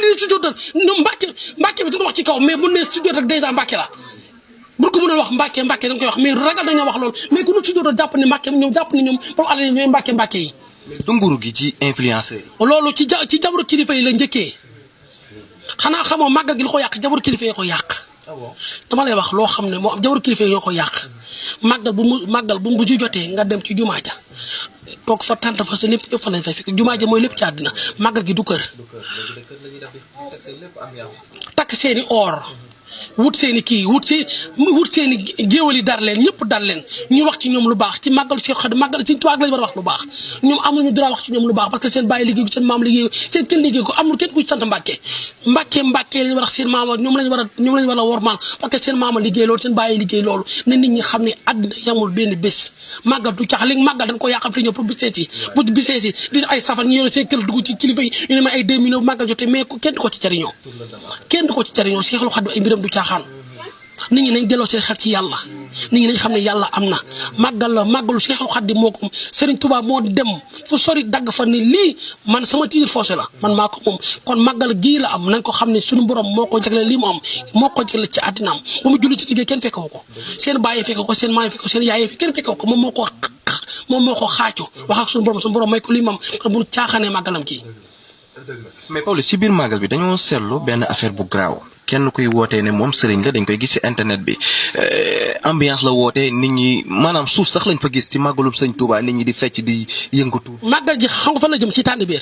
ne lii si jot ñoom Mbàkke bi dina wax ci kaw mais bu ne si jot rek dèjà Mbàkke la bu ko mënoon wax Mbàkke dañ koy wax mais ragal nañoo wax loolu mais ku ñu si jot jàpp ne Mbàkke ñoom jàpp ne ñoom borom alal ñooy Mbàkke yi. mais dunguru gi ci influenceur yi. loolu ci jabaru kilifa yi la njëkkee xanaa xamoo màggal gi li ko yàq jabaru kilifa yi ko yàq. dama lay wax loo xam ne moo am jabaru kilifa yi ñoo ko yàq màggal bu ci jotee nga dem ci jumaa ja toog fa tànt fa sa lépp fa lañ fay fekk jumaa ja mooy lépp ci àddina màggal gi du kër. takk seeni or. wut seeni kii wut seeni géwél yi dar leen ñëpp dar leen ñu wax ci ñoom lu baax ci màggalu Cheikh Khadim màggal Sëñ Tuubaa lañ war a wax lu baax ñoom amuñu droit wax ci ñoom lu baax parce que seen bàyyi liggéey seen maam liggéey seen kenn liggéey ko amul kenn ku ci sant Mbàkke lañ war a wax seen maama ñoom lañ war a wormaal parce que seen maama liggéey loolu seen bàyyi liggéey loolu ne nit ñi xam ne àddina yamul benn bés màggal du cax léegi màggal dañ ko yàqam te ñëw pour bisee si bu bisee si di ay safar ñu yore seen kër dugg ci kilifa yi ñu ne ma ay 2 millions màggal jotee mais kenn du ko ci jariñoo Seexul Xadiim ay mbiram du caaxaan nit ñi nañ delloo seen xel ci yàlla nit ñi nañ xam ne yàlla am na màggalu Seexul Xadiim moo ko Serigne Touba moo dem fu sori dagg fa ne lii man sama tiir fossé la man maa ko moom kon màggal gii la am nañ ko xam ne suñu borom moo ko jagleel lii mu am moo ko jagleel ci àddinaam ba mu julli ci liggéey kenn fekkewu ko seen bàyyi fekk ko seen maam fekk ko seen yaay kenn fekkewu ko moom moo ko xaacu wax ak suñu borom may ko lii mu am kon bu caaxaanee màggalam kii. mais Pawlish ci biir màggal bi dañoo seetlu benn affaire bu graaw kenn kuy wootee ne moom sëriñ la dañ koy gis ci internet bi ambiance la wootee nit ñi maanaam suuf sax lañ fa gis ci màggalum Sëñ Tuubaa nit ñi di fecc di yëngatu. màggal ji xam nga fan la jëm ci tànn biir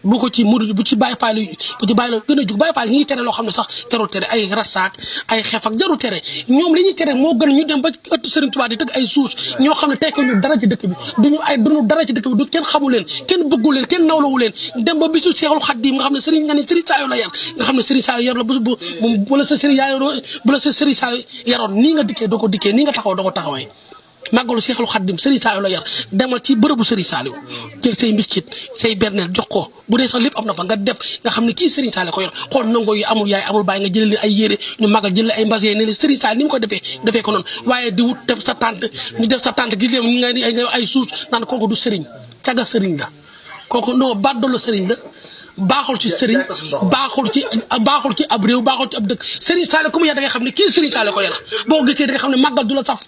bu ko ci murid bu ci Baay Faal bu ci bàyyi la gën a jug Baay Faal ñi ngi tere loo xam ne sax jarul tere ay rasaak ay xef ak jarul tere ñoom li ñuy tere moo gën ñu dem ba ëttu Sëriñ Tuubaa di tëgg ay suus ñoo xam ne tekk ñu dara ci dëkk bi duñu dara ci dëkk bi du kenn xamu leen kenn bëggu leen kenn nawlawu leen dem ba bisu Seexul Xadiim nga xam ne sëriñ nga ne sëriñ Saliou la yar nga xam ne sëriñ Saliou yar la bu la sa sëriñ Saliou yaroon nii nga dikkee doo ko dikkee nii nga taxaw doo ko taxawee màggalu Seexul Xadiim Serigne Saliou la yar demal ci bërëbu Serigne Saliou jël say mbiskit say berneel jox ko bu dee sax lépp am na fa nga def nga xam ne kii Serigne Saliou ko yor xool nango yi amul yaay amul bàyyi nga jëlee leen ay yére ñu màggal jëlee ay mbase ne Serigne Saliou ni mu ko defee ko noonu waaye di wut def sa tante ñu def sa tante gis leen ñu nga ay suus naan kooku du Serigne caga Serigne la kooku non baddolo Serigne la baaxul ci sëriñ baaxul ci ab réew baaxul ci ab dëkk Serigne Saliou ku mu yar da ngay xam ne kii Serigne Saliou ko yar boo gisee da nga xam ne màggal du la saf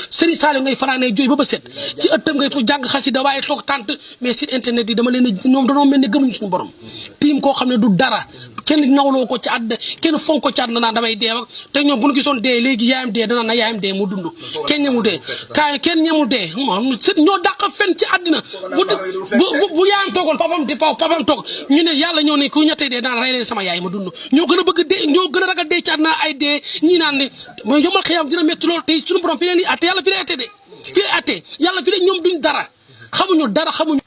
Serigne Saliou ngay fanaanee jooy ba set ci ëttam ngay ko jàng xasida waaye toog tànt mais site internet yi dama leen ñoom danoo mel ne gëmuñu suñu borom tiim koo xam ne du dara kenn nawloo ko ci àddina kenn fonk ko ci àddina naan damay dee ak te ñoom bu ñu gisoon dee léegi yaayam dee danaan na yaayam dee mu dund kenn ñemul dee kenn ñemul dee ñoo dàq fen ci àddina bu yaayam toogoon papam toog ñu ne yàlla ñoo ne ku ñettee dee daan rey leen sama yaay ma dund ñoo gën a bëgg dee ñoo gën a ragal dee ci àddina ay dee ñi naan ne mooy yomal xëyam dina métti loolu te suñu borom fi leen di atte yàlla fi lay atte de fi lay atte yàlla fi lay ñoom duñ dara xamuñu